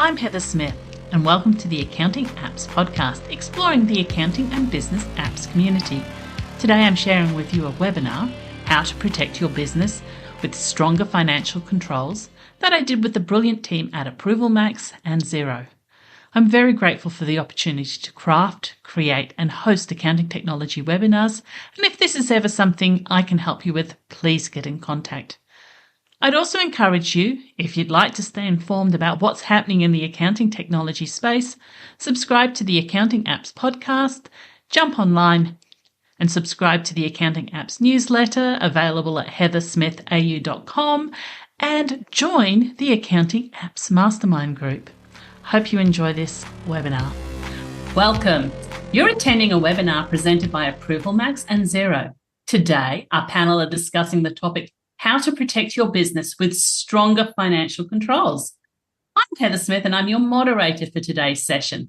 I'm Heather Smith, and welcome to the Accounting Apps podcast, exploring the accounting and business apps community. Today I'm sharing with you a webinar, How to Protect Your Business with Stronger Financial Controls, that I did with the brilliant team at ApprovalMax and Xero. I'm very grateful for the opportunity to craft, create, and host accounting technology webinars, and if this is ever something I can help you with, please get in contact. I'd also encourage you, if you'd like to stay informed about what's happening in the accounting technology space, subscribe to the Accounting Apps podcast, jump online, and subscribe to the Accounting Apps newsletter available at heathersmithau.com, and join the Accounting Apps Mastermind group. Hope you enjoy this webinar. Welcome. You're attending a webinar presented by ApprovalMax and Xero. Today, our panel are discussing the topic, How to Protect Your Business with Stronger Financial Controls. I'm Heather Smith and I'm your moderator for today's session.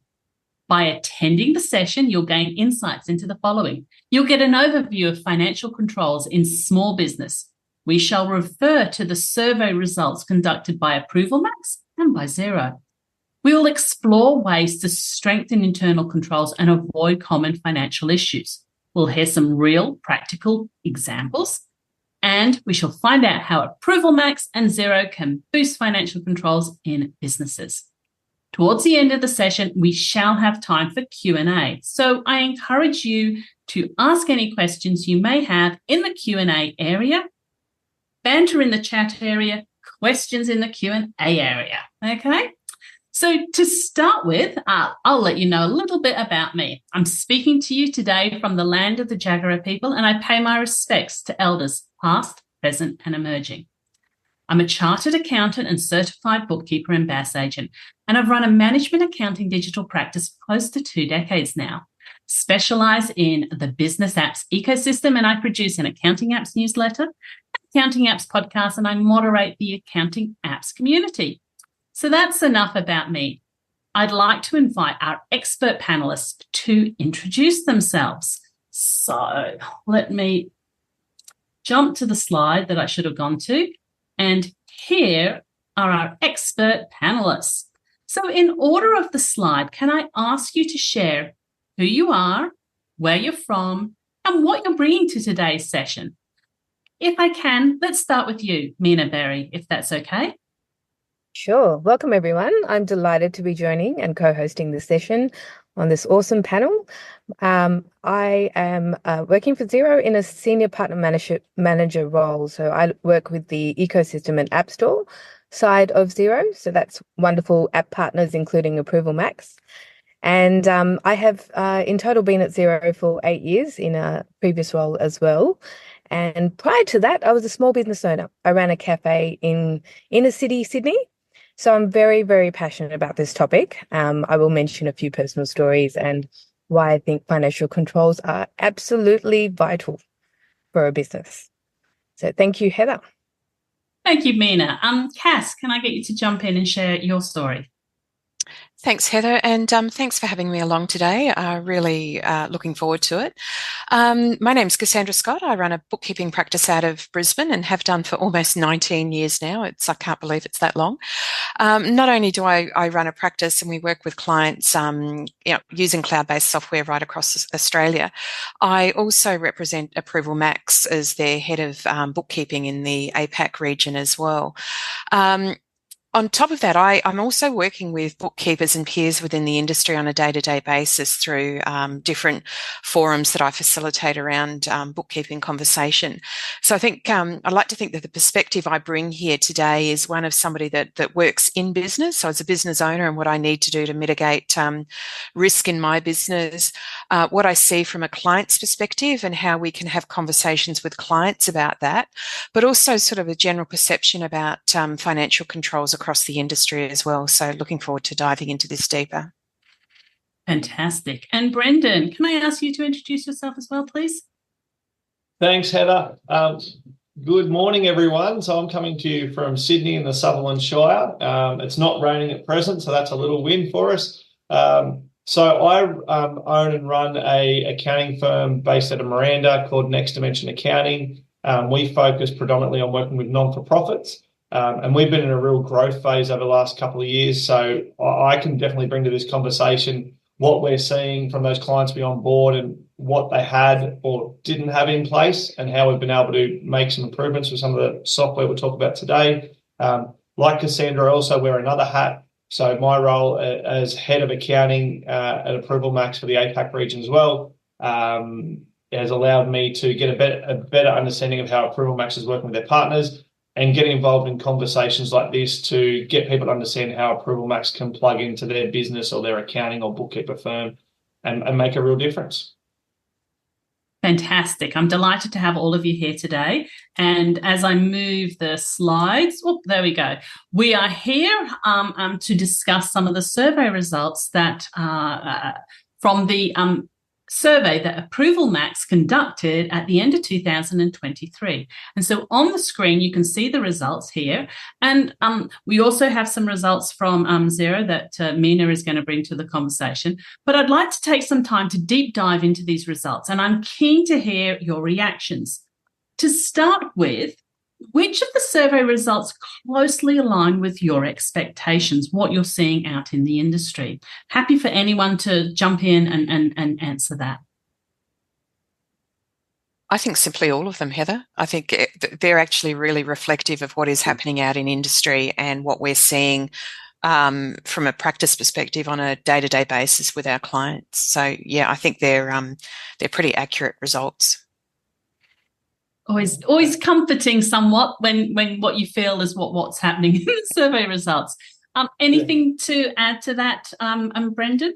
By attending the session, you'll gain insights into the following. You'll get an overview of financial controls in small business. We shall refer to the survey results conducted by ApprovalMax and by Xero. We will explore ways to strengthen internal controls and avoid common financial issues. We'll hear some real practical examples, and we shall find out how ApprovalMax and Xero can boost financial controls in businesses. Towards the end of the session, we shall have time for Q&A. So I encourage you to ask any questions you may have in the Q&A area, banter in the chat area, questions in the Q&A area. Okay? So to start with, I'll let you know a little bit about me. I'm speaking to you today from the land of the Jagera people, and I pay my respects to elders, past, present, and emerging. I'm a chartered accountant and certified bookkeeper and BAS agent, and I've run a management accounting digital practice for close to 2 decades now. Specialise in the business apps ecosystem, and I produce an Accounting Apps newsletter, Accounting Apps podcast, and I moderate the Accounting Apps community. So that's enough about me. I'd like to invite our expert panelists to introduce themselves. So let me jump to the slide that I should have gone to. And here are our expert panelists. So in order of the slide, can I ask you to share who you are, where you're from, and what you're bringing to today's session? If I can, let's start with you, Meena Berry, if that's okay. Sure. Welcome, everyone. I'm delighted to be joining and co-hosting this session on this awesome panel. I am working for Xero in a senior partner manager role. So I work with the ecosystem and app store side of Xero. So that's wonderful app partners, including ApprovalMax. And I have in total been at Xero for 8 years in a previous role as well. And prior to that, I was a small business owner. I ran a cafe in inner city Sydney. So I'm very, very passionate about this topic. I will mention a few personal stories and why I think financial controls are absolutely vital for a business. So thank you, Heather. Thank you, Meena. Cass, can I get you to jump in and share your story? Thanks, Heather, and thanks for having me along today. Really looking forward to it. My name's Cassandra Scott. I run a bookkeeping practice out of Brisbane and have done for almost 19 years now. I can't believe it's that long. Not only do I run a practice and we work with clients using cloud-based software right across Australia, I also represent ApprovalMax as their head of bookkeeping in the APAC region as well. On top of that, I'm also working with bookkeepers and peers within the industry on a day-to-day basis through different forums that I facilitate around bookkeeping conversation. So I think I'd like to think that the perspective I bring here today is one of somebody that works in business. So as a business owner and what I need to do to mitigate risk in my business, what I see from a client's perspective and how we can have conversations with clients about that, but also sort of a general perception about financial controls across the industry as well. So looking forward to diving into this deeper. Fantastic. And Brendan, can I ask you to introduce yourself as well, please? Thanks, Heather. Good morning, everyone. So I'm coming to you from Sydney in the Sutherland Shire. It's not raining at present, so that's a little win for us. So I own and run a accounting firm based out of Miranda called Next Dimension Accounting. We focus predominantly on working with non-for-profits. And we've been in a real growth phase over the last couple of years. So I can definitely bring to this conversation what we're seeing from those clients be on board and what they had or didn't have in place, and how we've been able to make some improvements with some of the software we'll talk about today. Like Cassandra, I also wear another hat. So my role as head of accounting at ApprovalMax for the APAC region as well has allowed me to get a better understanding of how ApprovalMax is working with their partners, and getting involved in conversations like this to get people to understand how ApprovalMax can plug into their business or their accounting or bookkeeper firm and make a real difference. Fantastic. I'm delighted to have all of you here today. And as I move the slides, there we go. We are here to discuss some of the survey results that from the survey that ApprovalMax conducted at the end of 2023. And so on the screen, you can see the results here. And we also have some results from Xero that Meena is going to bring to the conversation. But I'd like to take some time to deep dive into these results, and I'm keen to hear your reactions. To start with, which of the survey results closely align with your expectations, what you're seeing out in the industry? Happy for anyone to jump in and answer that. I think simply all of them, Heather. I think they're actually really reflective of what is happening out in industry and what we're seeing from a practice perspective on a day-to-day basis with our clients. So, yeah, I think they're pretty accurate results. Always comforting somewhat when what you feel is what's happening in the survey results. Anything to add to that, Brendan?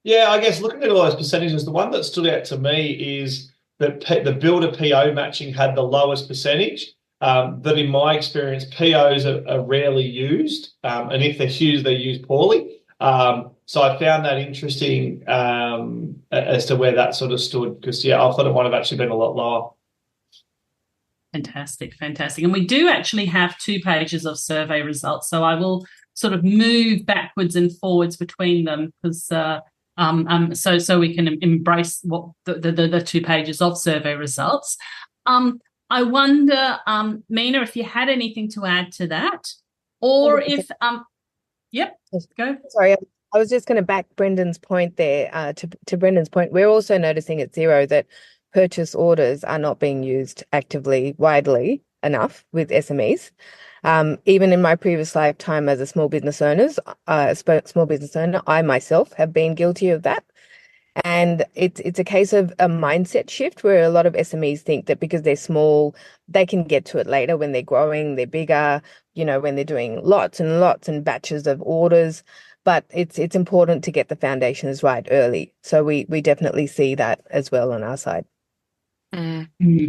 Yeah, I guess looking at all those percentages, the one that stood out to me is that the builder PO matching had the lowest percentage. That in my experience, POs are rarely used, and if they're used poorly. So I found that interesting as to where that sort of stood, because, yeah, I thought it might have actually been a lot lower. Fantastic. And we do actually have 2 pages of survey results, so I will sort of move backwards and forwards between them, because so we can embrace what the 2 pages of survey results. I wonder, Meena, if you had anything to add to that, or if yep, go. Sorry, I was just going to back Brendan's point there. To Brendan's point, we're also noticing at Xero that purchase orders are not being used actively, widely enough with SMEs. Even in my previous lifetime as a small business owner, I myself have been guilty of that. And it's a case of a mindset shift where a lot of SMEs think that because they're small, they can get to it later when they're growing, they're bigger, when they're doing lots and lots and batches of orders. But it's important to get the foundations right early. So we definitely see that as well on our side. We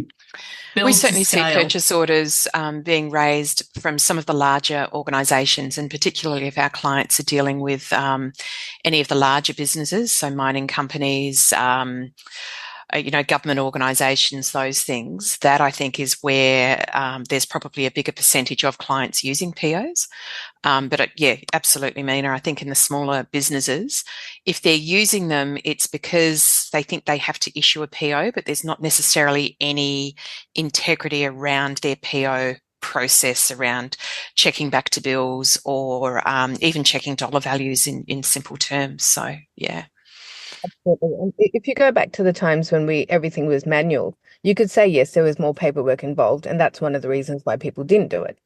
certainly see purchase orders being raised from some of the larger organisations, and particularly if our clients are dealing with any of the larger businesses, so mining companies, government organisations, those things. That, I think, is where there's probably a bigger percentage of clients using POs. But yeah, absolutely, Meena. I think in the smaller businesses, if they're using them, it's because they think they have to issue a PO, but there's not necessarily any integrity around their PO process, around checking back to bills or even checking dollar values in simple terms. So, yeah. Absolutely. And if you go back to the times when everything was manual, you could say, yes, there was more paperwork involved, and that's one of the reasons why people didn't do it.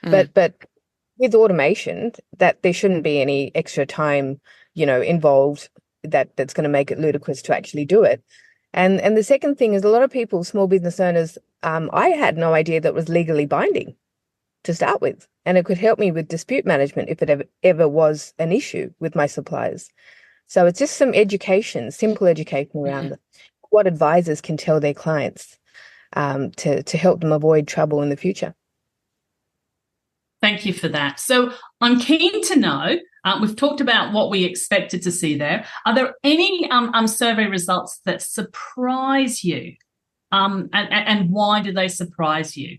But with automation, that there shouldn't be any extra time, involved that's going to make it ludicrous to actually do it. And the second thing is, a lot of people, small business owners, I had no idea that was legally binding to start with, and it could help me with dispute management if it ever was an issue with my suppliers. So it's just some education, simple education around what advisors can tell their clients to help them avoid trouble in the future. Thank you for that. So I'm keen to know, we've talked about what we expected to see there. Are there any survey results that surprise you? And why do they surprise you?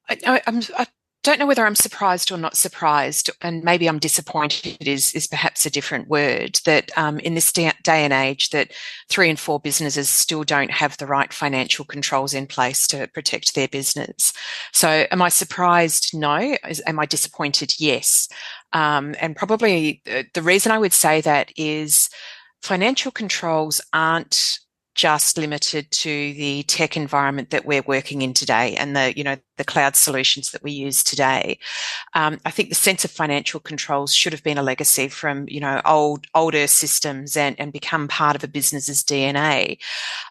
I don't know whether I'm surprised or not surprised, and maybe I'm disappointed is perhaps a different word, that in this day and age that 3 in 4 businesses still don't have the right financial controls in place to protect their business. So am I surprised? No. Am I disappointed? Yes. And probably the reason I would say that is financial controls aren't just limited to the tech environment that we're working in today and the cloud solutions that we use today. I think the sense of financial controls should have been a legacy from, older systems and become part of a business's DNA.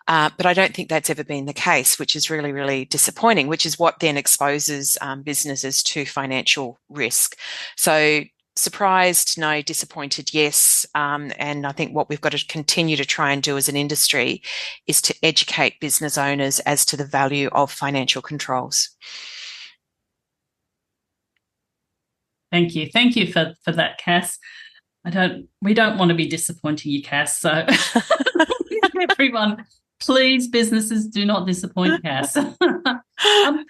But I don't think that's ever been the case, which is really, really disappointing, which is what then exposes businesses to financial risk. So surprised, no. Disappointed, yes. And I think what we've got to continue to try and do as an industry is to educate business owners as to the value of financial controls. Thank you. Thank you for that, Cass. We don't want to be disappointing you, Cass. So everyone, please, businesses, do not disappoint Cass. Can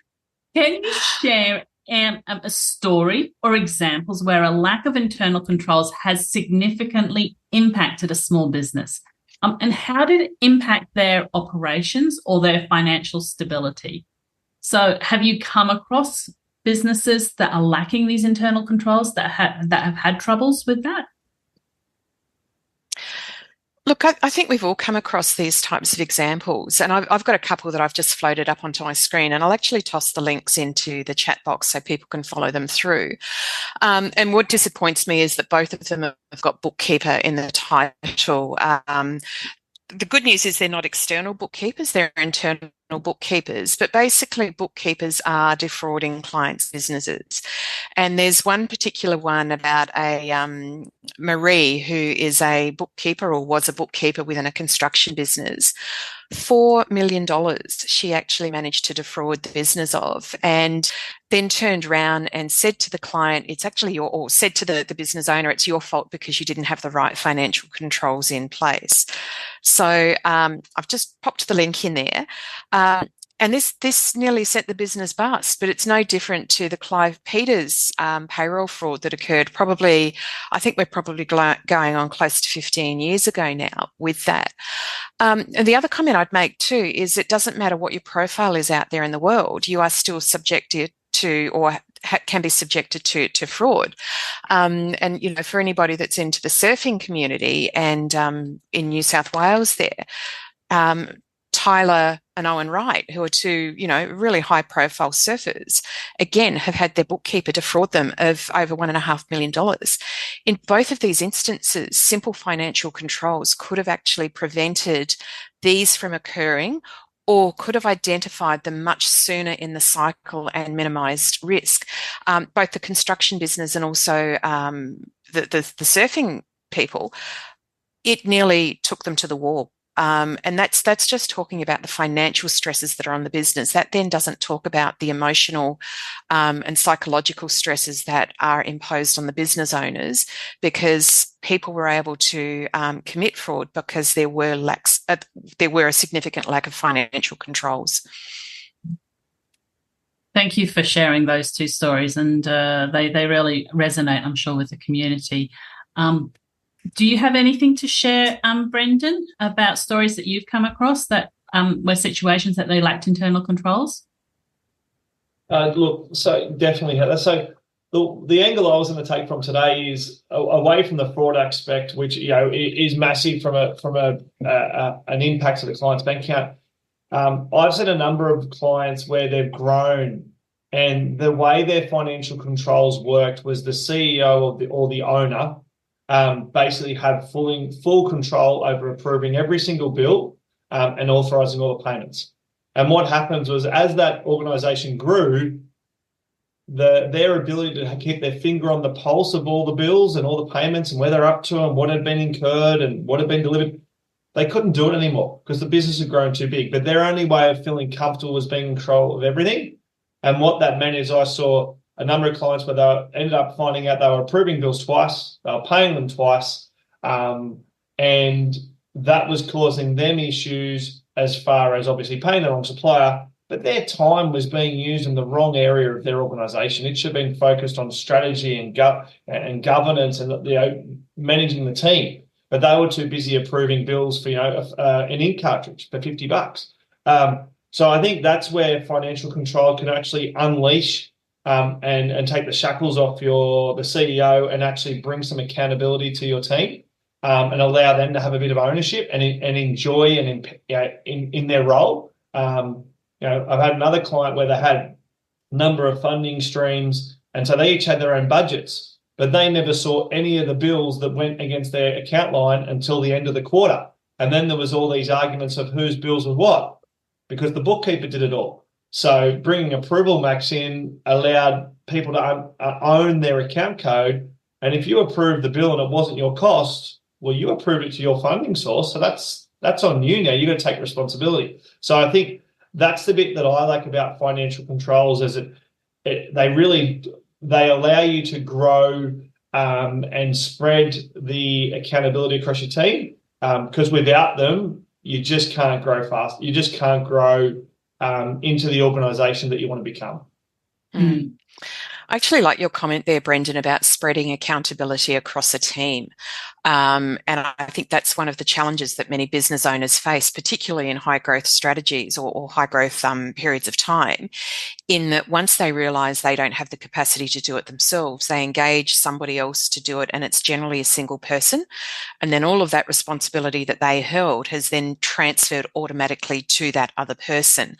you share a story or examples where a lack of internal controls has significantly impacted a small business? And how did it impact their operations or their financial stability? So have you come across businesses that are lacking these internal controls that have had troubles with that? Look, I think we've all come across these types of examples, and I've got a couple that I've just floated up onto my screen, and I'll actually toss the links into the chat box so people can follow them through. And what disappoints me is that both of them have got bookkeeper in the title. The good news is they're not external bookkeepers, they're internal bookkeepers, but basically bookkeepers are defrauding clients' businesses. And there's one particular one about a Marie, who is a bookkeeper or was a bookkeeper within a construction business. $4 million she actually managed to defraud the business of, and then turned around and said to the client, it's actually said to the business owner, it's your fault because you didn't have the right financial controls in place. So I've just popped the link in there. And this nearly sent the business bust, but it's no different to the Clive Peters payroll fraud that occurred I think we're probably going on close to 15 years ago now with that. And the other comment I'd make too is it doesn't matter what your profile is out there in the world, you are still subjected to or can be subjected to fraud. And, for anybody that's into the surfing community and in New South Wales there, Tyler and Owen Wright, who are two, really high profile surfers, again, have had their bookkeeper defraud them of over $1.5 million. In both of these instances, simple financial controls could have actually prevented these from occurring or could have identified them much sooner in the cycle and minimised risk. Both the construction business and also the surfing people, it nearly took them to the wall. And that's just talking about the financial stresses that are on the business. That then doesn't talk about the emotional and psychological stresses that are imposed on the business owners, because people were able to commit fraud because there were a significant lack of financial controls. Thank you for sharing those two stories, and they really resonate, I'm sure, with the community. Do you have anything to share, Brendan, about stories that you've come across that were situations that they lacked internal controls? Look, so definitely, Heather. So the angle I was going to take from today is away from the fraud aspect, which is massive from an impact to the client's bank account. I've seen a number of clients where they've grown, and the way their financial controls worked was the CEO or the owner basically had full control over approving every single bill and authorising all the payments. And what happens was, as that organisation grew, their ability to keep their finger on the pulse of all the bills and all the payments and where they're up to and what had been incurred and what had been delivered, they couldn't do it anymore because the business had grown too big. But their only way of feeling comfortable was being in control of everything. And what that meant is I saw a number of clients where they ended up finding out they were approving bills twice, they were paying them twice, and that was causing them issues as far as obviously paying the wrong supplier, but their time was being used in the wrong area of their organisation. It should have been focused on strategy and governance and managing the team. But they were too busy approving bills for an ink cartridge for $50. So I think that's where financial control can actually unleash and take the shackles off the CEO and actually bring some accountability to your team and allow them to have a bit of ownership and enjoy in their role. I've had another client where they had a number of funding streams, and so they each had their own budgets, but they never saw any of the bills that went against their account line until the end of the quarter. And then there was all these arguments of whose bills were what, because the bookkeeper did it all. So bringing ApprovalMax in allowed people to own their account code. And if you approved the bill and it wasn't your cost, well, you approved it to your funding source. So that's on you now. You've got to take responsibility. So I think that's the bit that I like about financial controls, is they allow you to grow and spread the accountability across your team, because without them, you just can't grow fast. You just can't grow into the organisation that you want to become. Mm. I actually like your comment there, Brendan, about spreading accountability across a team. And I think that's one of the challenges that many business owners face, particularly in high growth strategies or high growth periods of time, in that once they realise they don't have the capacity to do it themselves, they engage somebody else to do it, and it's generally a single person. And then all of that responsibility that they held has then transferred automatically to that other person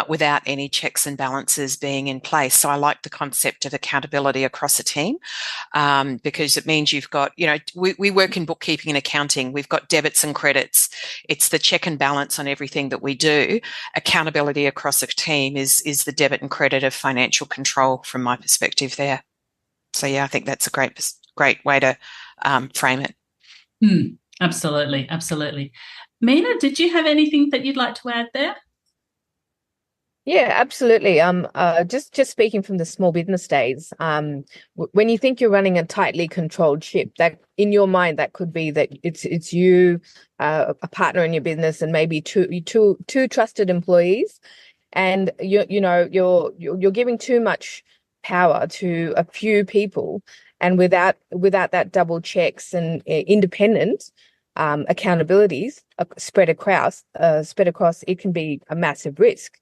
without any checks and balances being in place. So I like the concept of accountability across a team, because it means you've got, we work in bookkeeping and accounting. We've got debits and credits. It's the check and balance on everything that we do. Accountability across a team is the debit and credit of financial control from my perspective there. So yeah, I think that's a great way to frame it. Absolutely. Meena, did you have anything that you'd like to add there? Yeah, absolutely. Just speaking from the small business days, when you think you're running a tightly controlled ship, that in your mind that could be that it's you, a partner in your business, and maybe two trusted employees, and you're giving too much power to a few people, and without that double checks and independent accountabilities spread across, it can be a massive risk.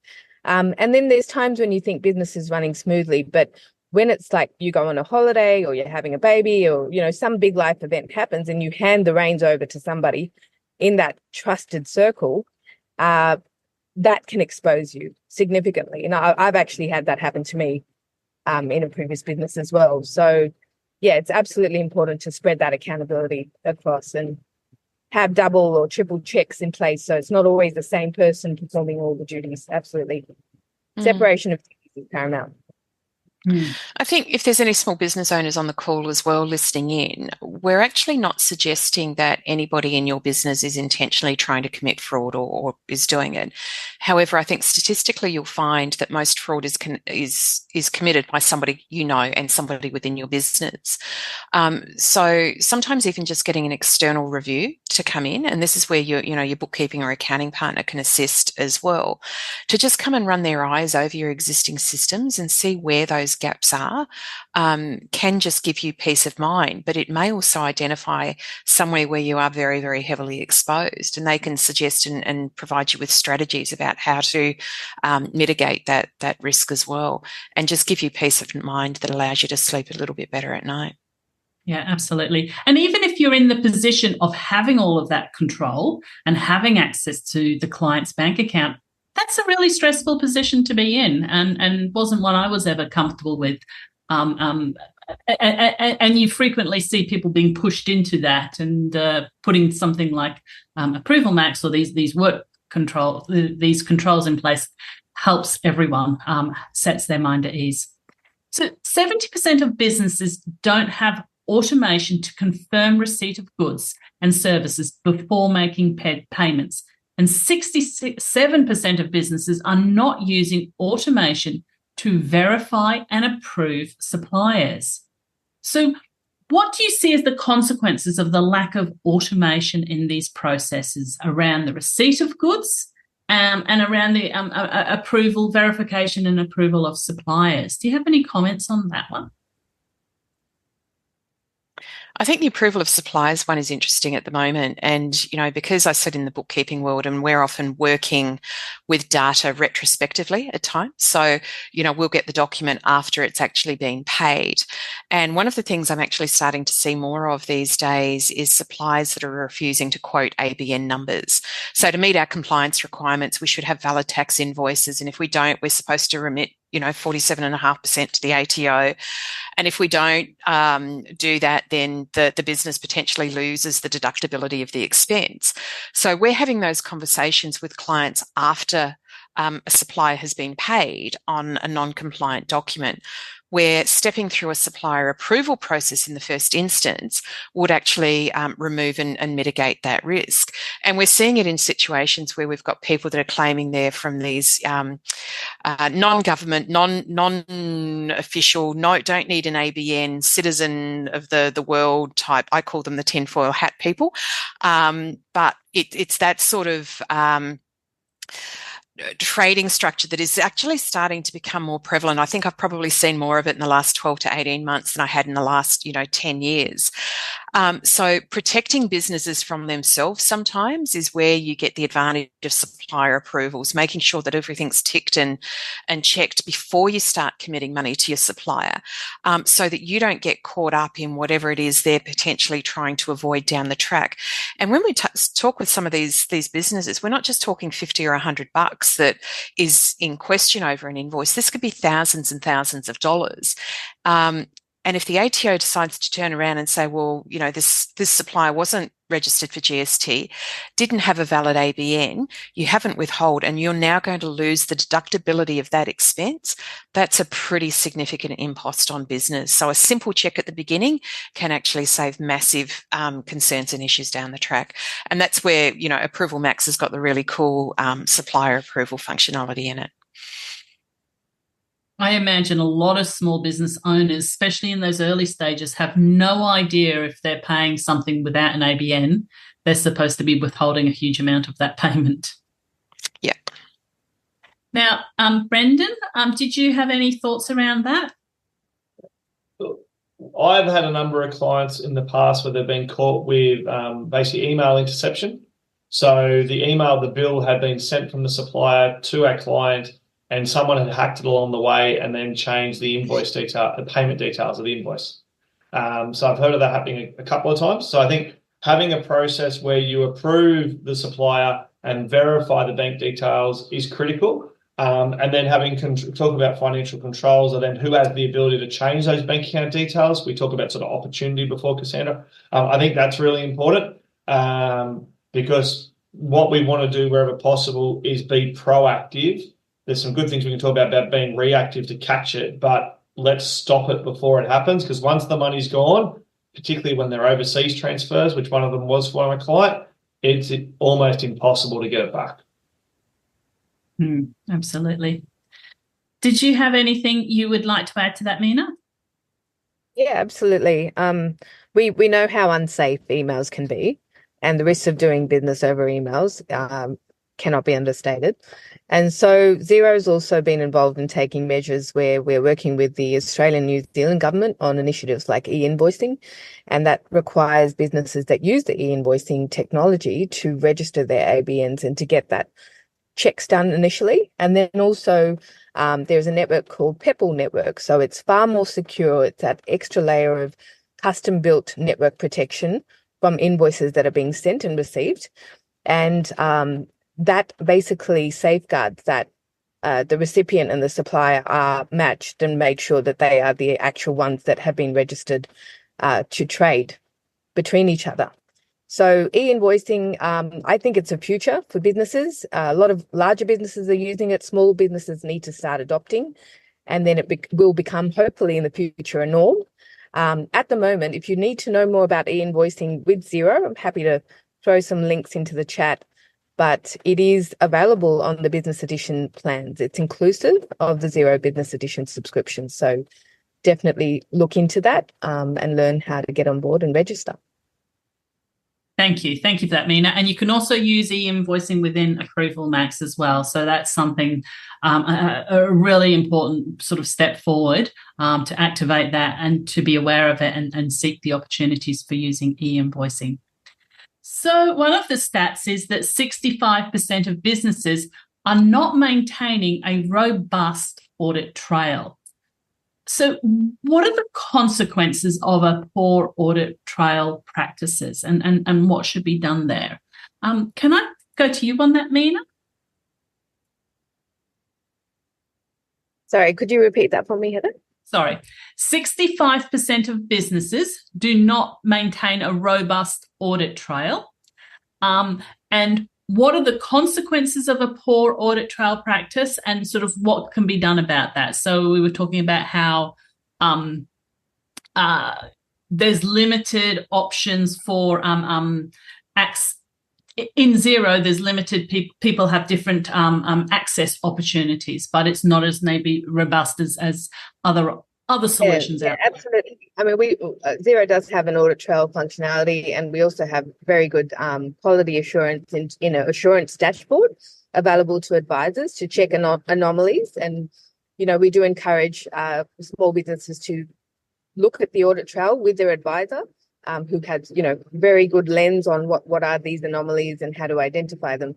And then there's times when you think business is running smoothly, but when it's like you go on a holiday or you're having a baby or, some big life event happens and you hand the reins over to somebody in that trusted circle, that can expose you significantly. And I've actually had that happen to me in a previous business as well. So, yeah, it's absolutely important to spread that accountability across and have double or triple checks in place, so it's not always the same person performing all the duties. Absolutely. Separation of duties is paramount. I think if there's any small business owners on the call as well listening in, we're actually not suggesting that anybody in your business is intentionally trying to commit fraud or is doing it. However, I think statistically you'll find that most fraud is committed by somebody and somebody within your business. So sometimes even just getting an external review to come in, and this is where your bookkeeping or accounting partner can assist as well, to just come and run their eyes over your existing systems and see where those gaps are, can just give you peace of mind, but it may also identify somewhere where you are very, very heavily exposed, and they can suggest and provide you with strategies about how to mitigate that risk as well, and just give you peace of mind that allows you to sleep a little bit better at night. Yeah, absolutely. And even if you're in the position of having all of that control and having access to the client's bank account, that's a really stressful position to be in, and wasn't one I was ever comfortable with. And you frequently see people being pushed into that, and putting something like ApprovalMax or these work control, these controls in place helps everyone, sets their mind at ease. So 70% of businesses don't have automation to confirm receipt of goods and services before making payments. And 67% of businesses are not using automation to verify and approve suppliers. So what do you see as the consequences of the lack of automation in these processes around the receipt of goods and around the approval, verification and approval of suppliers. Do you have any comments on that one? I think the approval of suppliers one is interesting at the moment. And, you know, because I sit in the bookkeeping world and we're often working with data retrospectively at times. So, you know, we'll get the document after it's actually been paid. And one of the things I'm actually starting to see more of these days is suppliers that are refusing to quote ABN numbers. So to meet our compliance requirements, we should have valid tax invoices. And if we don't, we're supposed to remit, you know, 47.5% to the ATO. And if we don't do that, then the business potentially loses the deductibility of the expense. So we're having those conversations with clients after a supplier has been paid on a non-compliant document, where stepping through a supplier approval process in the first instance would actually remove and mitigate that risk. And we're seeing it in situations where we've got people that are claiming they're from these non-government, non-official, don't need an ABN, citizen of the world type. I call them the tinfoil hat people. But it's that sort of trading structure that is actually starting to become more prevalent. I think I've probably seen more of it in the last 12 to 18 months than I had in the last, 10 years. So protecting businesses from themselves sometimes is where you get the advantage of supplier approvals, making sure that everything's ticked and checked before you start committing money to your supplier, so that you don't get caught up in whatever it is they're potentially trying to avoid down the track. And when we talk with some of these businesses, we're not just talking 50 or $100 that is in question over an invoice. This could be thousands and thousands of dollars. And if the ATO decides to turn around and say, well, this supplier wasn't registered for GST, didn't have a valid ABN, you haven't withheld, and you're now going to lose the deductibility of that expense, that's a pretty significant impost on business. So a simple check at the beginning can actually save massive concerns and issues down the track. And that's where, ApprovalMax has got the really cool supplier approval functionality in it. I imagine a lot of small business owners, especially in those early stages, have no idea if they're paying something without an ABN, they're supposed to be withholding a huge amount of that payment. Yeah. Now, Brendan, did you have any thoughts around that? I've had a number of clients in the past where they've been caught with basically email interception. So the bill had been sent from the supplier to our client, and someone had hacked it along the way and then changed the invoice detail, the payment details of the invoice. So I've heard of that happening a couple of times. So I think having a process where you approve the supplier and verify the bank details is critical. And then talk about financial controls, and then who has the ability to change those bank account details. We talk about sort of opportunity before, Cassandra. I think that's really important because what we want to do wherever possible is be proactive. There's some good things we can talk about being reactive to catch it, but let's stop it before it happens, because once the money's gone, particularly when they're overseas transfers, which one of them was for my client, it's almost impossible to get it back. Absolutely. Did you have anything you would like to add to that, Meena? Yeah, absolutely. We know how unsafe emails can be, and the risks of doing business over emails cannot be understated. And so Xero's also been involved in taking measures where we're working with the Australian New Zealand government on initiatives like e-invoicing, and that requires businesses that use the e-invoicing technology to register their ABNs and to get that checks done initially. And then also there's a network called Pebble Network. So it's far more secure. It's that extra layer of custom-built network protection from invoices that are being sent and received. And that basically safeguards that the recipient and the supplier are matched and made sure that they are the actual ones that have been registered to trade between each other. So e-invoicing, I think it's a future for businesses. A lot of larger businesses are using it. Small businesses need to start adopting, and then it will become, hopefully in the future, a norm. At the moment, if you need to know more about e-invoicing with Xero, I'm happy to throw some links into the chat, but it is available on the Business Edition plans. It's inclusive of the Xero Business Edition subscription. So definitely look into that and learn how to get on board and register. Thank you. Thank you for that, Meena. And you can also use e-invoicing within ApprovalMax as well. So that's something, a really important sort of step forward to activate that and to be aware of it and seek the opportunities for using e-invoicing. So one of the stats is that 65% of businesses are not maintaining a robust audit trail. So what are the consequences of a poor audit trail practices and what should be done there? Can I go to you on that, Meena? Sorry, could you repeat that for me, Heather? Sorry. 65% of businesses do not maintain a robust audit trail. And what are the consequences of a poor audit trail practice and sort of what can be done about that? So we were talking about how there's limited options for in Xero, there's limited people have different access opportunities, but it's not as maybe robust as other solutions out there. Absolutely. I mean, Xero does have an audit trail functionality, and we also have very good quality assurance in an assurance dashboard available to advisors to check anomalies. And, we do encourage small businesses to look at the audit trail with their advisor, who has, very good lens on what are these anomalies and how to identify them.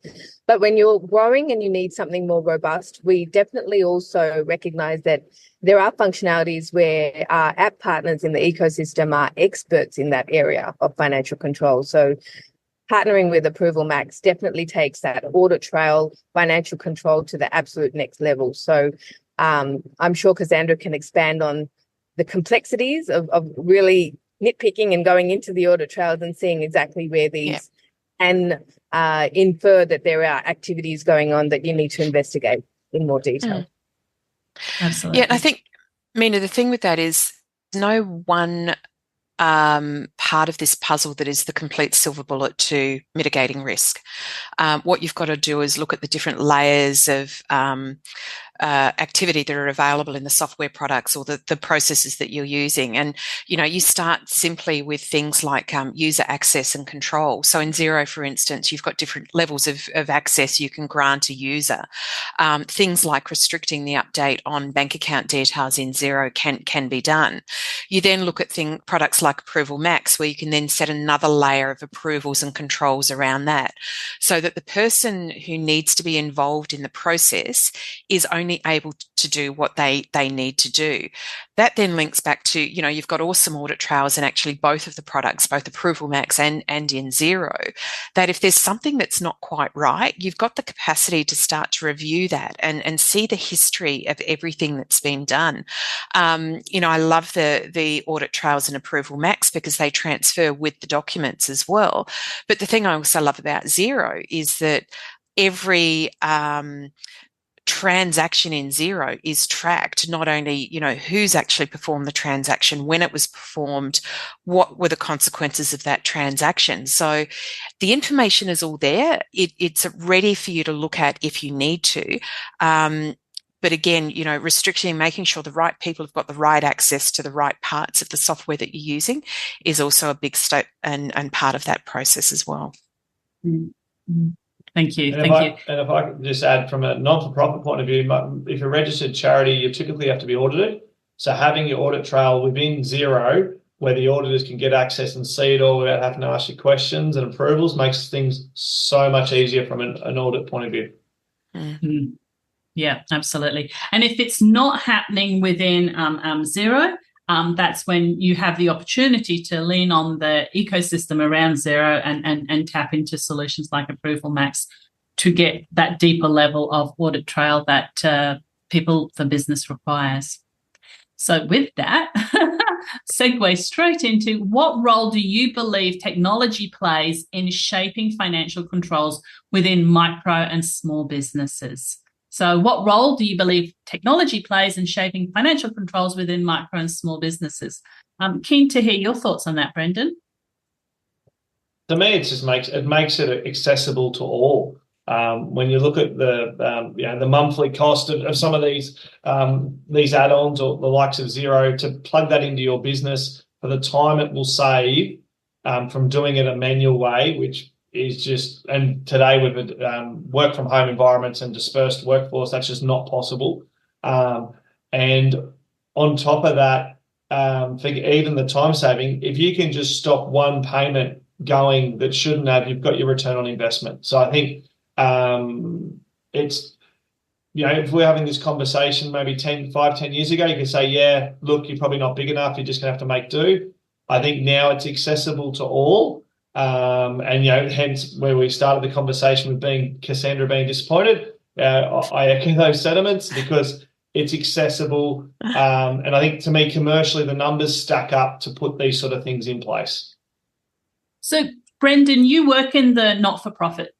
But when you're growing and you need something more robust, we definitely also recognize that there are functionalities where our app partners in the ecosystem are experts in that area of financial control. So partnering with ApprovalMax definitely takes that audit trail financial control to the absolute next level. So I'm sure Cassandra can expand on the complexities of really nitpicking and going into the audit trails and seeing exactly where these and infer that there are activities going on that you need to investigate in more detail. Absolutely. Yeah, I think, Meena, the thing with that is no one part of this puzzle that is the complete silver bullet to mitigating risk. What you've got to do is look at the different layers of activity that are available in the software products or the processes that you're using. And, you start simply with things like user access and control. So in Xero, for instance, you've got different levels of access you can grant a user. Things like restricting the update on bank account details in Xero can be done. You then look at products like ApprovalMax, where you can then set another layer of approvals and controls around that, so that the person who needs to be involved in the process is only able to do what they need to do. That then links back to, you've got awesome audit trails in actually both of the products, both ApprovalMax and in Xero, that if there's something that's not quite right, you've got the capacity to start to review that and see the history of everything that's been done. I love the audit trails in ApprovalMax because they transfer with the documents as well. But the thing I also love about Xero is that every transaction in Xero is tracked, not only, who's actually performed the transaction, when it was performed, what were the consequences of that transaction. So the information is all there. It's ready for you to look at if you need to. But again, restricting, making sure the right people have got the right access to the right parts of the software that you're using is also a big step and part of that process as well. Mm-hmm. Thank you. And if I could just add, from a not-for-profit point of view, if you're a registered charity, you typically have to be audited. So having your audit trail within Xero, where the auditors can get access and see it all without having to ask you questions and approvals, makes things so much easier from an audit point of view. Mm-hmm. Yeah, absolutely. And if it's not happening within Xero, that's when you have the opportunity to lean on the ecosystem around Xero and tap into solutions like ApprovalMax to get that deeper level of audit trail that People for Business requires. So with that, segue straight into what role do you believe technology plays in shaping financial controls within micro and small businesses? So what role do you believe technology plays in shaping financial controls within micro and small businesses? I'm keen to hear your thoughts on that, Brendan. To me, it makes it accessible to all. When you look at the monthly cost of some of these add-ons or the likes of Xero, to plug that into your business for the time it will save from doing it a manual way, which is just, and today with work from home environments and dispersed workforce, that's just not possible. And on top of that, for even the time saving, if you can just stop one payment going that shouldn't have, you've got your return on investment. So I think it's, if we're having this conversation maybe 10 years ago, you could say, yeah, look, you're probably not big enough, you're just going to have to make do. I think now it's accessible to all. And, hence where we started the conversation with Cassandra being disappointed. I echo those sentiments because it's accessible. And I think, to me, commercially, the numbers stack up to put these sort of things in place. So, Brendan, you work in the not-for-profit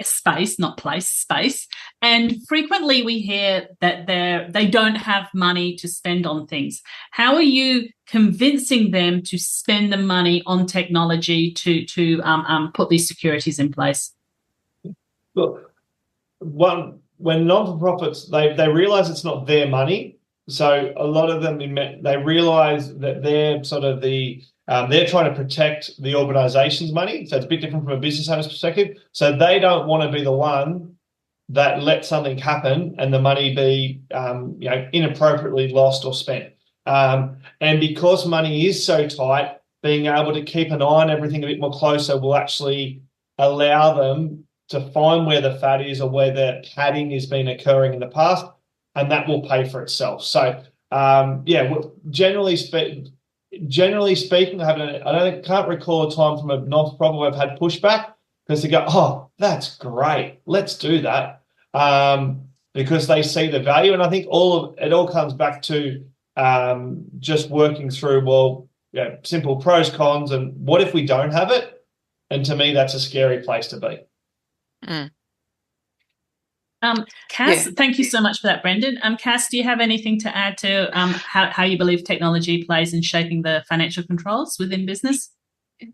space, and frequently we hear that they don't have money to spend on things. How are you convincing them to spend the money on technology to put these securities in place? Look, when non-for-profits, they realise it's not their money, so a lot of them, they realise that they're sort of they're trying to protect the organisation's money, so it's a bit different from a business owner's perspective. So they don't want to be the one that lets something happen and the money be, inappropriately lost or spent. And because money is so tight, being able to keep an eye on everything a bit more closer will actually allow them to find where the fat is or where the padding has been occurring in the past, and that will pay for itself. So, generally speaking, I can't recall a time from a non-for-profit where I've had pushback because they go, oh, that's great, let's do that, because they see the value. And I think it all comes back to just working through, simple pros, cons, and what if we don't have it? And to me, that's a scary place to be. Mm. Cass, Thank you so much for that, Brendan. Cass, do you have anything to add to how you believe technology plays in shaping the financial controls within business?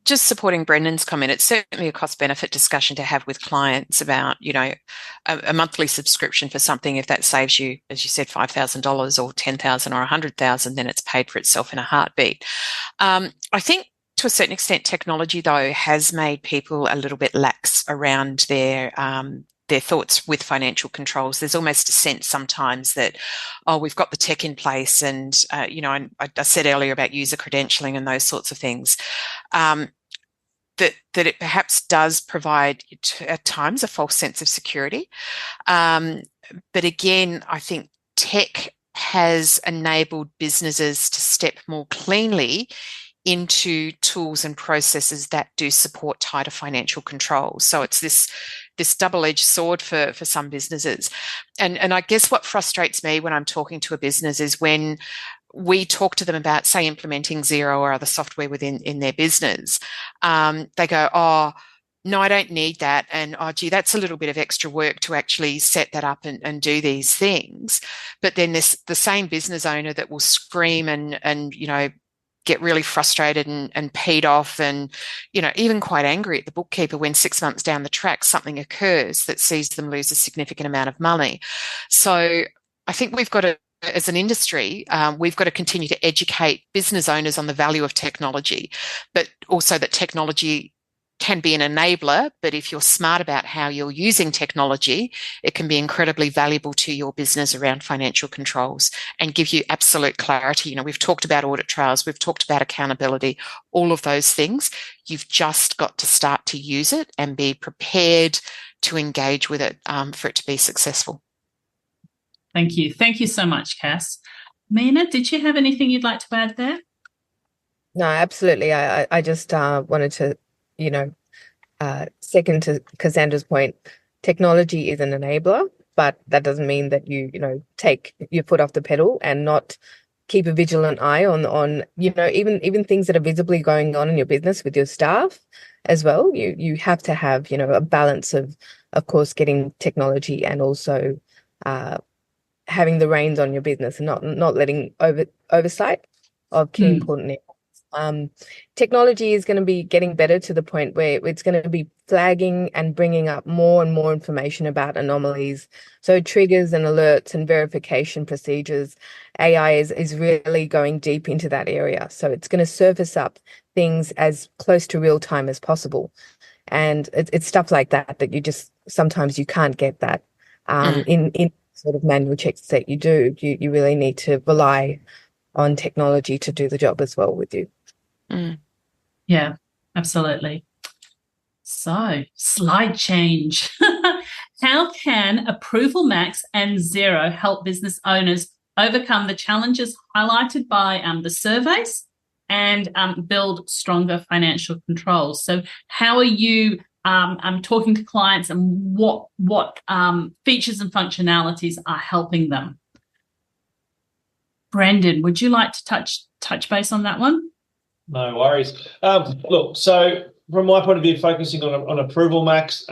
Just supporting Brendan's comment, it's certainly a cost-benefit discussion to have with clients about, a monthly subscription for something. If that saves you, as you said, $5,000 or $10,000 or $100,000, then it's paid for itself in a heartbeat. I think to a certain extent, technology, though, has made people a little bit lax around their thoughts with financial controls. There's almost a sense sometimes that, we've got the tech in place, and I said earlier about user credentialing and those sorts of things, that it perhaps does provide at times a false sense of security. But again, I think tech has enabled businesses to step more cleanly into tools and processes that do support tighter financial controls. So it's this double-edged sword for some businesses. And I guess what frustrates me when I'm talking to a business is when we talk to them about, say, implementing Xero or other software within their business, they go, oh, no, I don't need that. And, oh, gee, that's a little bit of extra work to actually set that up and do these things. But then there's the same business owner that will scream and get really frustrated and peed off and, even quite angry at the bookkeeper when 6 months down the track something occurs that sees them lose a significant amount of money. So I think we've got to, as an industry, we've got to continue to educate business owners on the value of technology, but also that technology can be an enabler, but if you're smart about how you're using technology, it can be incredibly valuable to your business around financial controls and give you absolute clarity. We've talked about audit trails, we've talked about accountability, all of those things. You've just got to start to use it and be prepared to engage with it for it to be successful. Thank you. Thank you so much, Cass. Meena, did you have anything you'd like to add there? No, absolutely. I just wanted to second to Cassandra's point, technology is an enabler, but that doesn't mean that you take your foot off the pedal and not keep a vigilant eye on even things that are visibly going on in your business with your staff as well. You have to have a balance of course getting technology and also having the reins on your business and not letting oversight of key important areas. Technology is going to be getting better to the point where it's going to be flagging and bringing up more and more information about anomalies. So triggers and alerts and verification procedures. AI is really going deep into that area. So it's going to surface up things as close to real time as possible. And it's stuff like that you just sometimes you can't get that in sort of manual checks that you do. You really need to rely on technology to do the job as well with you. Yeah, absolutely. So, slide change. How can ApprovalMax and Xero help business owners overcome the challenges highlighted by the surveys and build stronger financial controls? So, how are you talking to clients, and what features and functionalities are helping them? Brendan, would you like to touch base on that one? No worries. Look, so from my point of view, focusing on ApprovalMax,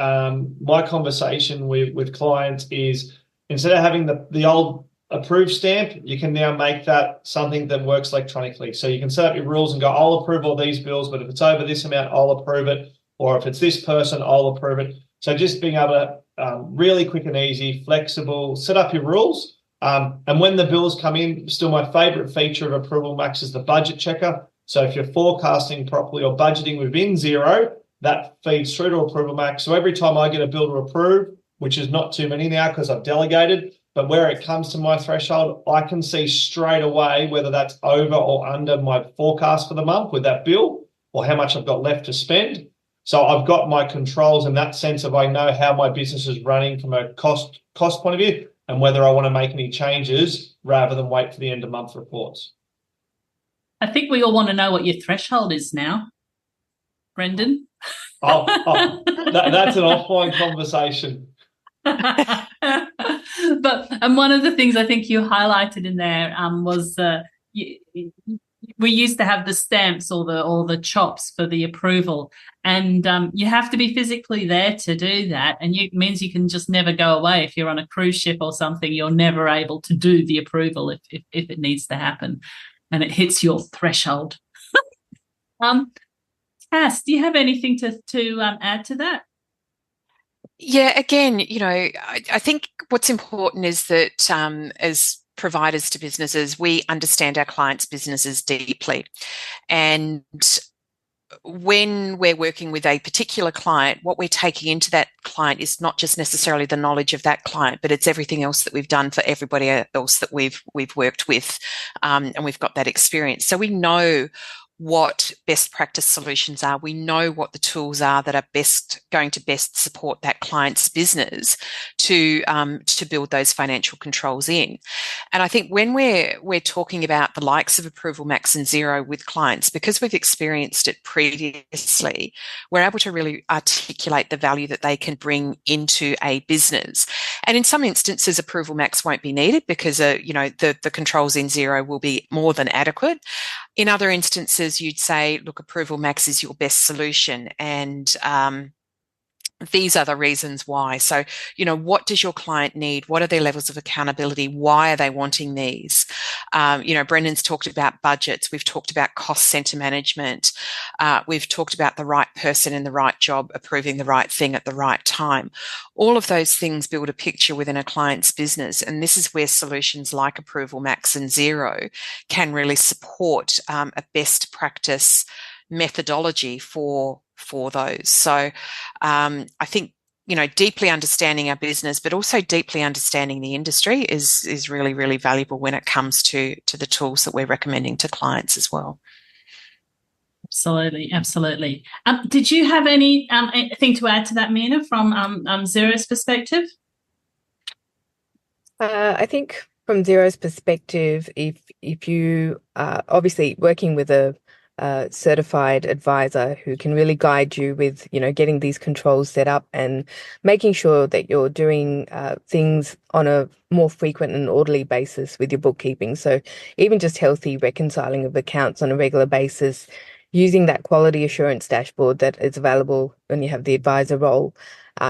my conversation with clients is, instead of having the old approve stamp, you can now make that something that works electronically. So you can set up your rules and go, I'll approve all these bills, but if it's over this amount, I'll approve it. Or if it's this person, I'll approve it. So just being able to really quick and easy, flexible, set up your rules. And when the bills come in, still my favorite feature of ApprovalMax is the budget checker. So if you're forecasting properly or budgeting within Xero, that feeds through to ApprovalMax. So every time I get a bill to approve, which is not too many now because I've delegated, but where it comes to my threshold, I can see straight away whether that's over or under my forecast for the month with that bill, or how much I've got left to spend. So I've got my controls in that sense of, I know how my business is running from a cost point of view, and whether I want to make any changes rather than wait for the end of month reports. I think we all want to know what your threshold is now, Brendan. That's an offline conversation. And one of the things I think you highlighted in there was we used to have the stamps or the chops for the approval, and you have to be physically there to do that, and it means you can just never go away. If you're on a cruise ship or something, you're never able to do the approval if it needs to happen, and it hits your threshold. Cass, do you have anything to add to that? Yeah, again, I think what's important is that as providers to businesses, we understand our clients' businesses deeply. And when we're working with a particular client, what we're taking into that client is not just necessarily the knowledge of that client, but it's everything else that we've done for everybody else that we've worked with, and we've got that experience. So we know what best practice solutions are. We know what the tools are that are going to best support that client's business to build those financial controls in. And I think when we're talking about the likes of ApprovalMax and Xero with clients, because we've experienced it previously, we're able to really articulate the value that they can bring into a business. And in some instances, ApprovalMax won't be needed because the controls in Xero will be more than adequate. In other instances, you'd say, look, ApprovalMax is your best solution, and these are the reasons why. So, what does your client need? What are their levels of accountability? Why are they wanting these? Brendan's talked about budgets. We've talked about cost center management. We've talked about the right person in the right job, approving the right thing at the right time. All of those things build a picture within a client's business. And this is where solutions like ApprovalMax and Xero can really support a best practice methodology for those. So I think, deeply understanding our business, but also deeply understanding the industry is really, really valuable when it comes to the tools that we're recommending to clients as well. Absolutely, absolutely. Did you have anything to add to that, Meena, from Xero's perspective? I think from Xero's perspective, if you are obviously working with a certified advisor who can really guide you with, getting these controls set up and making sure that you're doing things on a more frequent and orderly basis with your bookkeeping. So even just healthy reconciling of accounts on a regular basis, using that quality assurance dashboard that is available when you have the advisor role.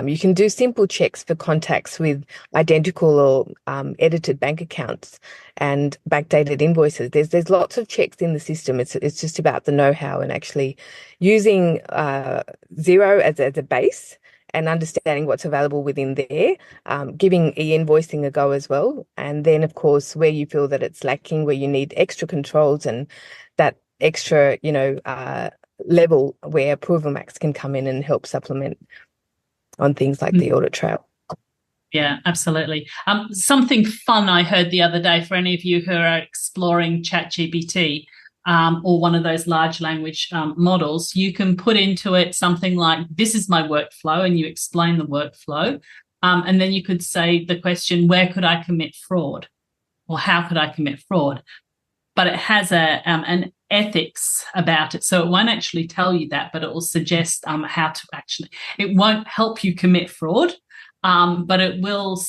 You can do simple checks for contacts with identical or edited bank accounts and backdated invoices. There's lots of checks in the system. It's just about the know-how and actually using Xero as a base and understanding what's available within there, giving e-invoicing a go as well. And then, of course, where you feel that it's lacking, where you need extra controls and that extra, level where ApprovalMax can come in and help supplement on things like the audit trail. Yeah, absolutely. Something fun I heard the other day for any of you who are exploring ChatGPT or one of those large language models, you can put into it something like, this is my workflow, and you explain the workflow. And then you could say the question, where could I commit fraud? Or how could I commit fraud? But it has an ethics about it. So it won't actually tell you that, but it will suggest how to actually, it won't help you commit fraud, but it will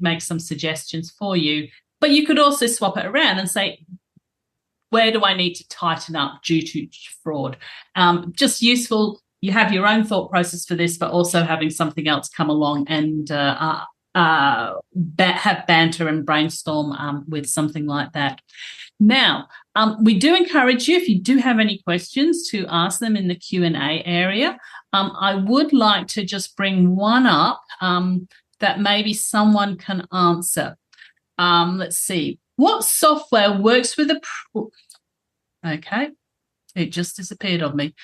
make some suggestions for you. But you could also swap it around and say, where do I need to tighten up due to fraud? Just useful. You have your own thought process for this, but also having something else come along and have banter and brainstorm with something like that. Now, we do encourage you, if you do have any questions, to ask them in the Q&A area. I would like to just bring one up that maybe someone can answer. Let's see. What software works with Okay, it just disappeared on me.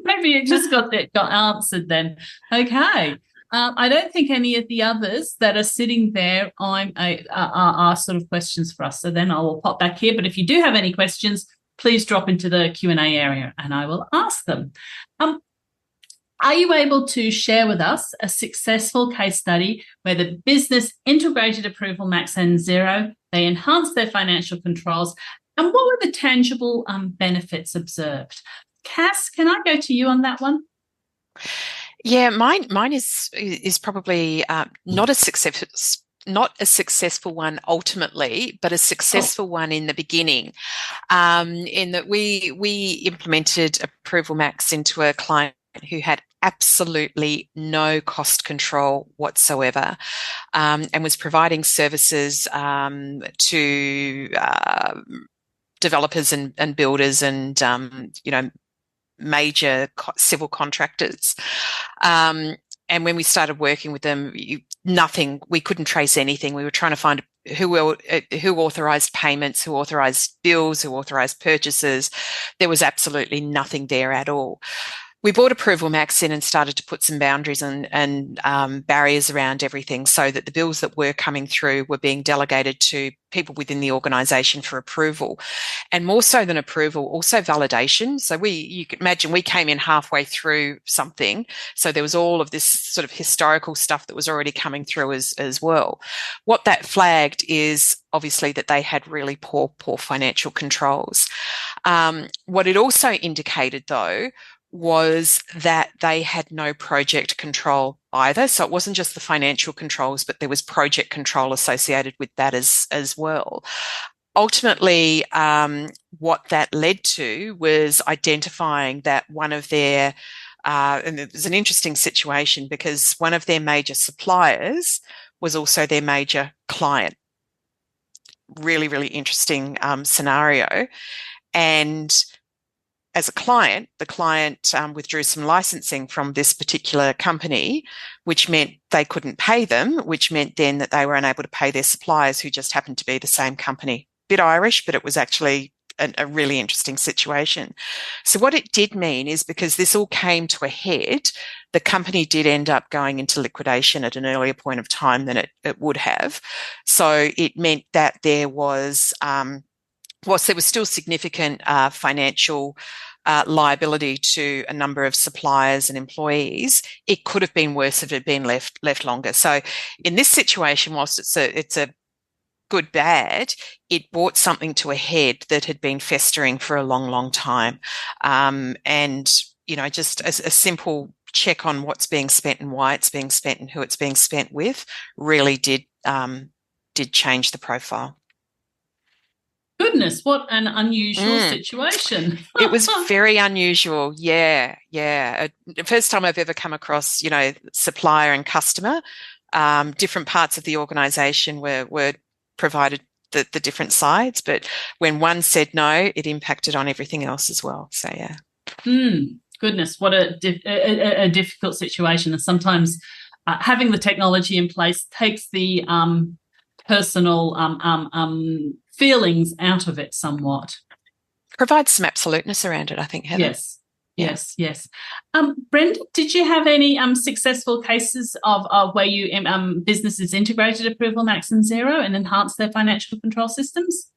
Maybe it just got answered then. Okay. I don't think any of the others that are sitting there are sort of questions for us. So then I will pop back here. But if you do have any questions, please drop into the Q&A area and I will ask them. Are you able to share with us a successful case study where the business integrated ApprovalMax and Xero, they enhanced their financial controls, and what were the tangible benefits observed? Cass, can I go to you on that one? Yeah, mine is probably not a successful one ultimately, but a successful one in the beginning. In that we implemented ApprovalMax into a client who had absolutely no cost control whatsoever, and was providing services to developers and builders and major civil contractors. And when we started working with them, we couldn't trace anything. We were trying to find who authorised payments, who authorised bills, who authorised purchases. There was absolutely nothing there at all. We brought ApprovalMax in and started to put some boundaries and barriers around everything so that the bills that were coming through were being delegated to people within the organisation for approval. And more so than approval, also validation. So you can imagine we came in halfway through something. So there was all of this sort of historical stuff that was already coming through as well. What that flagged is obviously that they had really poor financial controls. What it also indicated though was that they had no project control either. So it wasn't just the financial controls, but there was project control associated with that as well. Ultimately, what that led to was identifying that one of their, and it was an interesting situation because one of their major suppliers was also their major client. Really, really interesting scenario. And as a client, the client withdrew some licensing from this particular company, which meant they couldn't pay them, which meant then that they were unable to pay their suppliers who just happened to be the same company. Bit Irish, but it was actually a really interesting situation. So what it did mean is because this all came to a head, the company did end up going into liquidation at an earlier point of time than it would have. So it meant that there was, whilst there was still significant financial liability to a number of suppliers and employees, it could have been worse if it had been left longer. So in this situation, whilst it's a good bad, it brought something to a head that had been festering for a long, long time. And, just a simple check on what's being spent and why it's being spent and who it's being spent with really did change the profile. Goodness, what an unusual situation. It was very unusual. Yeah. The first time I've ever come across, supplier and customer. Different parts of the organisation were provided the different sides, but when one said no, it impacted on everything else as well. So, yeah. Goodness, what a difficult situation. And sometimes having the technology in place takes the personal feelings out of it somewhat. Provides some absoluteness around it, I think, Heather. Yes. Brenda, did you have any successful cases of where you businesses integrated ApprovalMax and Xero and enhanced their financial control systems?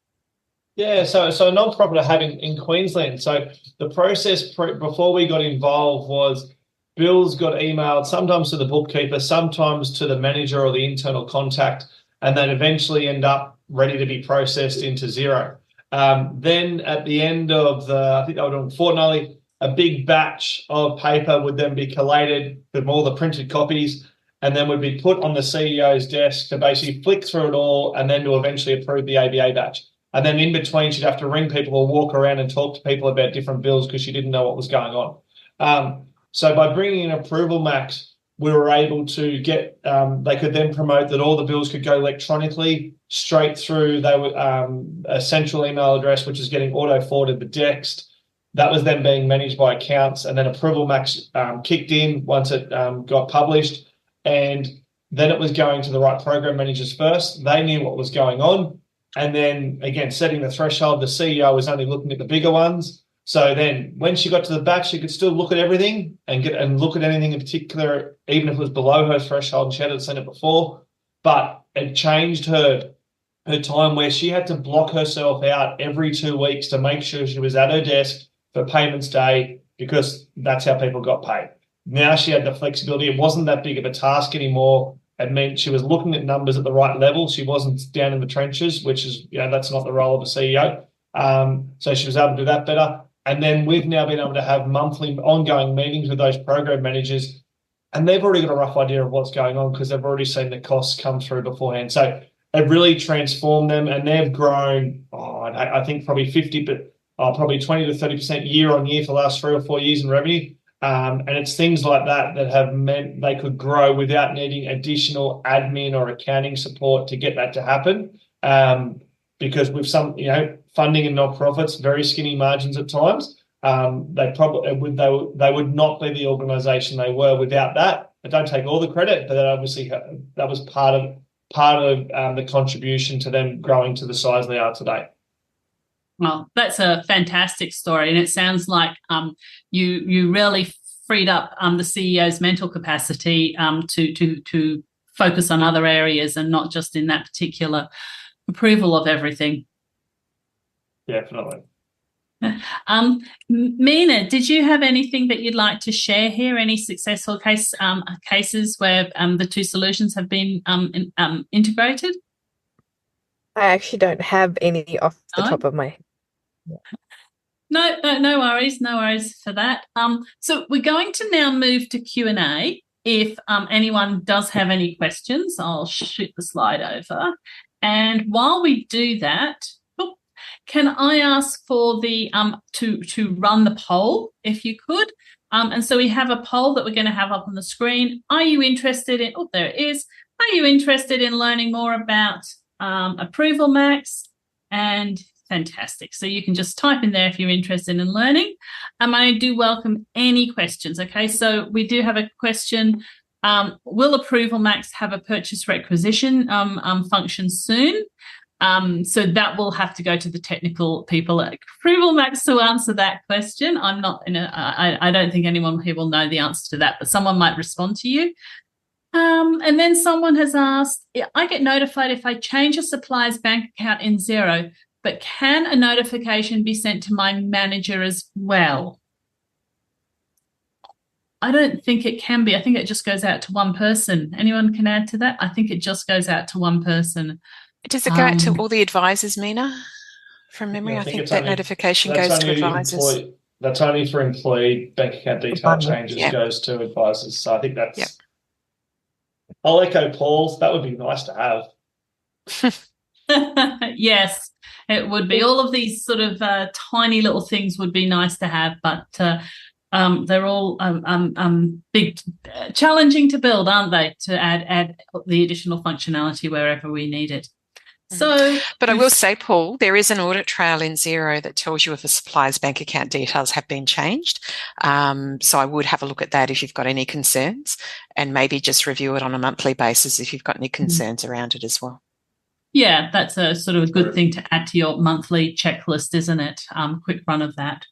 Yeah, so a non-profit I have in Queensland. So the process before we got involved was bills got emailed sometimes to the bookkeeper, sometimes to the manager or the internal contact, and then eventually end up ready to be processed into Xero. Then at the end of I think they were doing fortnightly, a big batch of paper would then be collated with all the printed copies and then would be put on the CEO's desk to basically flick through it all and then to eventually approve the ABA batch. And then in between, she'd have to ring people or walk around and talk to people about different bills because she didn't know what was going on. So by bringing in ApprovalMax, we were able to get, they could then promote that all the bills could go electronically straight through. They were a central email address, which is getting auto-forwarded the text. That was then being managed by accounts. And then ApprovalMax kicked in once it got published. And then it was going to the right program managers first. They knew what was going on. And then, again, setting the threshold, the CEO was only looking at the bigger ones. So then when she got to the batch, she could still look at everything and look at anything in particular, even if it was below her threshold and she hadn't seen it before. But it changed her time where she had to block herself out every 2 weeks to make sure she was at her desk for payments day because that's how people got paid. Now she had the flexibility. It wasn't that big of a task anymore. It meant she was looking at numbers at the right level. She wasn't down in the trenches, which is, that's not the role of a CEO. So she was able to do that better. And then we've now been able to have monthly ongoing meetings with those program managers, and they've already got a rough idea of what's going on because they've already seen the costs come through beforehand. So it really transformed them, and they've grown, I think probably 20 to 30% year on year for the last 3 or 4 years in revenue. And it's things like that have meant they could grow without needing additional admin or accounting support to get that to happen. Because with some, funding and not-profits, very skinny margins at times, they would not be the organisation they were without that. I don't take all the credit, but obviously that was part of the contribution to them growing to the size they are today. Well, that's a fantastic story, and it sounds like you really freed up the CEO's mental capacity to focus on other areas and not just in that particular approval of everything. Definitely. Meena, did you have anything that you'd like to share here? Any successful cases where the two solutions have been integrated? I actually don't have any off the top of my head. No worries for that. So we're going to now move to Q&A. If anyone does have any questions, I'll shoot the slide over. And while we do that, can I ask for the to run the poll, if you could? And so we have a poll that we're going to have up on the screen. Are you interested in? Oh, there it is. Are you interested in learning more about ApprovalMax? And fantastic. So you can just type in there if you're interested in learning. I do welcome any questions. Okay, so we do have a question. Will ApprovalMax have a purchase requisition function soon? So that will have to go to the technical people at ApprovalMax to answer that question. I don't think anyone here will know the answer to that, but someone might respond to you. And then someone has asked, I get notified if I change a supplier's bank account in Xero, but can a notification be sent to my manager as well? I don't think it can be. I think it just goes out to one person. Anyone can add to that? I think it just goes out to one person. Does it go out to all the advisors, Meena? From memory, I think that notification goes to advisors. That's only for employee bank account detail changes, goes to advisors. So I think that's... Yep. I'll echo Paul's. That would be nice to have. Yes. It would be. All of these sort of tiny little things would be nice to have, but they're all big, challenging to build, aren't they? To add the additional functionality wherever we need it. So, but I will say, Paul, there is an audit trail in Xero that tells you if a supplier's bank account details have been changed. So I would have a look at that if you've got any concerns, and maybe just review it on a monthly basis if you've got any concerns around it as well. Yeah, that's a sort of a good thing to add to your monthly checklist, isn't it? Quick run of that.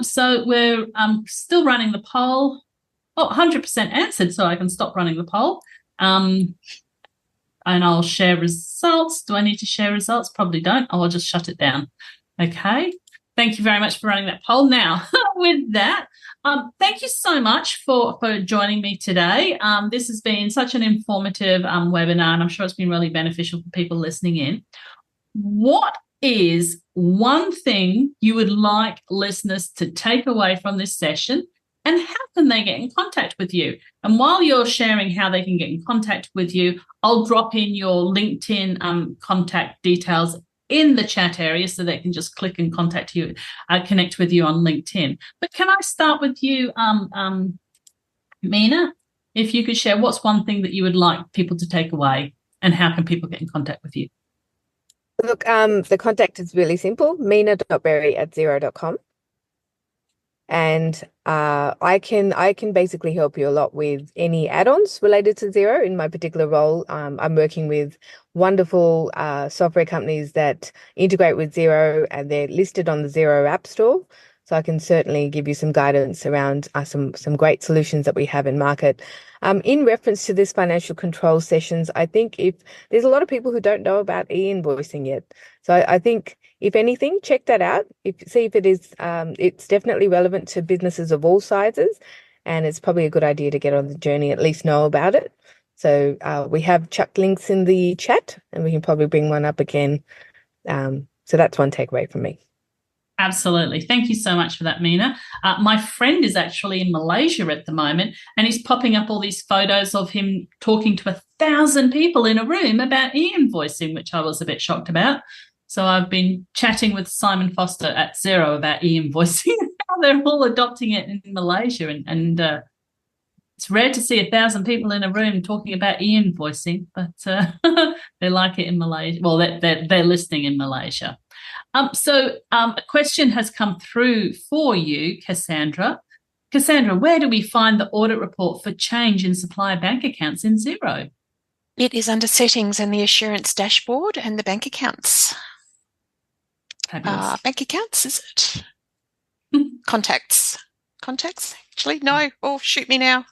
So we're still running the poll. Oh, 100% answered, so I can stop running the poll. And I'll share results. Do I need to share results? Probably don't. I'll just shut it down. Okay. Thank you very much for running that poll. Now, with that, thank you so much for joining me today. This has been such an informative webinar, and I'm sure it's been really beneficial for people listening in. What is one thing you would like listeners to take away from this session, and how can they get in contact with you? And while you're sharing how they can get in contact with you, I'll drop in your LinkedIn contact details in the chat area so they can just click and connect with you on LinkedIn. But can I start with you, Meena? If you could share, what's one thing that you would like people to take away, and how can people get in contact with you? Look, the contact is really simple, meena.berry@xero.com. And I can basically help you a lot with any add-ons related to Xero. In my particular role, I'm working with wonderful software companies that integrate with Xero, and they're listed on the Xero App Store. So I can certainly give you some guidance around some great solutions that we have in market. In reference to this financial control sessions, I think if there's a lot of people who don't know about e-invoicing yet. So I think, if anything, check that out. See if it is, it's definitely relevant to businesses of all sizes, and it's probably a good idea to get on the journey, at least know about it. So we have chucked links in the chat, and we can probably bring one up again. So that's one takeaway from me. Absolutely. Thank you so much for that, Meena. My friend is actually in Malaysia at the moment, and he's popping up all these photos of him talking to 1,000 people in a room about e-invoicing, which I was a bit shocked about. So I've been chatting with Simon Foster at Xero about e-invoicing. They're all adopting it in Malaysia, and it's rare to see 1,000 people in a room talking about e-invoicing, but they like it in Malaysia. Well, they're listening in Malaysia. So a question has come through for you, Cassandra. Cassandra, where do we find the audit report for change in supplier bank accounts in Xero? It is under settings and the assurance dashboard and the bank accounts. Fabulous. Bank accounts, is it? Contacts. Contacts? Actually, no. Oh, shoot me now.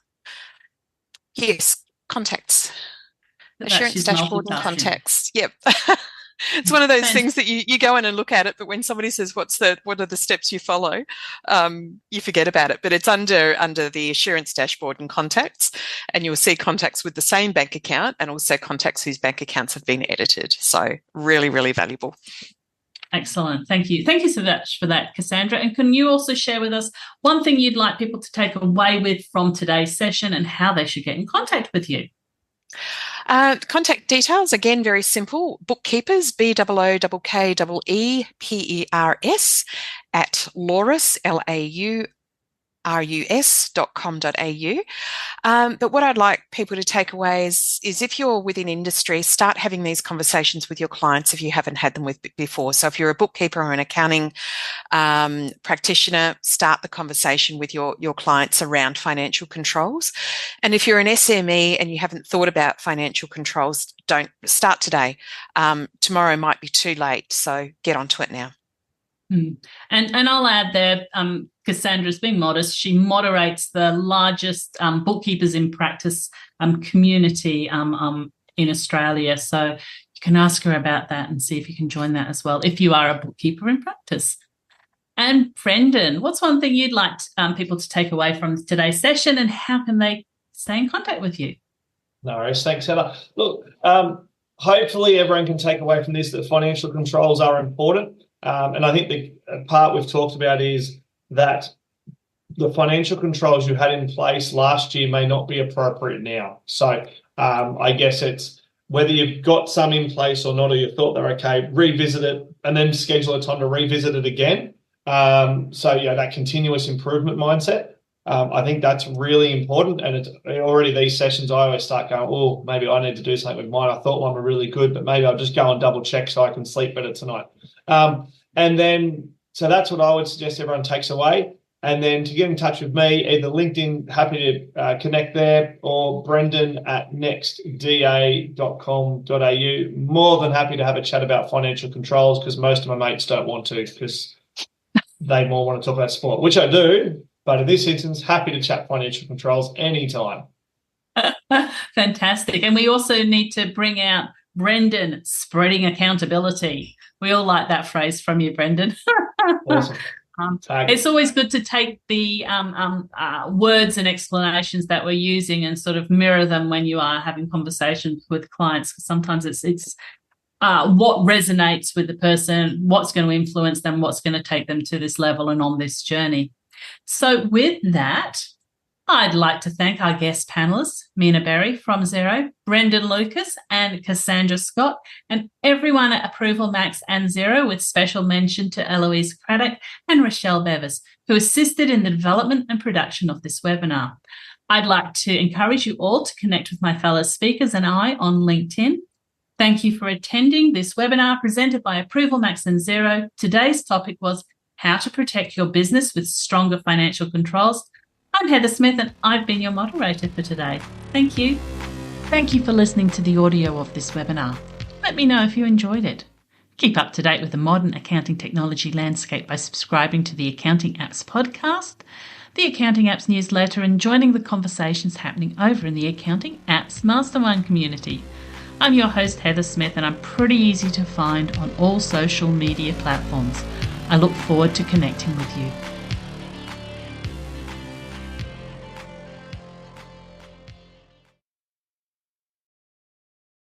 Yes, contacts. Assurance dashboard and contacts. Yep. It's one of those things that you go in and look at it, but when somebody says what are the steps you follow, you forget about it. But it's under the assurance dashboard and contacts, and you'll see contacts with the same bank account and also contacts whose bank accounts have been edited. So really, really valuable. Excellent. Thank you. Thank you so much for that, Cassandra. And can you also share with us one thing you'd like people to take away with from today's session and how they should get in contact with you? Contact details, again, very simple. Bookkeepers, BOOKKEEPERS at laurus, laurus.com.au. But what I'd like people to take away is if you're within industry, start having these conversations with your clients if you haven't had them with before. So if you're a bookkeeper or an accounting practitioner, start the conversation with your clients around financial controls. And if you're an SME and you haven't thought about financial controls, don't start today. Tomorrow might be too late, so get onto it now. And I'll add there, Cassandra's being modest. She moderates the largest bookkeepers in practice community in Australia. So you can ask her about that and see if you can join that as well, if you are a bookkeeper in practice. And Brendan, what's one thing you'd like people to take away from today's session, and how can they stay in contact with you? No worries. Thanks, Heather. Look, hopefully everyone can take away from this that financial controls are important. And I think the part we've talked about is that the financial controls you had in place last year may not be appropriate now. So I guess it's whether you've got some in place or not, or you thought they're okay, revisit it and then schedule a time to revisit it again. So yeah, that continuous improvement mindset. I think that's really important. And it's already these sessions, I always start going, oh, maybe I need to do something with mine. I thought one were really good, but maybe I'll just go and double check so I can sleep better tonight. And then, so that's what I would suggest everyone takes away. And then to get in touch with me, either LinkedIn, happy to connect there, or brendan@nextda.com.au. More than happy to have a chat about financial controls, because most of my mates don't want to, because they more want to talk about sport, which I do. But in this instance, happy to chat financial controls anytime. Fantastic. And we also need to bring out Brendan, spreading accountability. We all like that phrase from you, Brendan. Awesome. It's always good to take the words and explanations that we're using and sort of mirror them when you are having conversations with clients. Sometimes it's what resonates with the person, what's going to influence them, what's going to take them to this level and on this journey. So with that, I'd like to thank our guest panelists, Meena Berry from Xero, Brendan Lucas and Cassandra Scott, and everyone at ApprovalMax and Xero, with special mention to Eloise Craddock and Rochelle Bevis, who assisted in the development and production of this webinar. I'd like to encourage you all to connect with my fellow speakers and I on LinkedIn. Thank you for attending this webinar presented by ApprovalMax and Xero. Today's topic was how to protect your business with stronger financial controls. I'm Heather Smith and I've been your moderator for today. Thank you. Thank you for listening to the audio of this webinar. Let me know if you enjoyed it. Keep up to date with the modern accounting technology landscape by subscribing to the Accounting Apps podcast, the Accounting Apps newsletter, and joining the conversations happening over in the Accounting Apps Mastermind community. I'm your host, Heather Smith, and I'm pretty easy to find on all social media platforms. I look forward to connecting with you.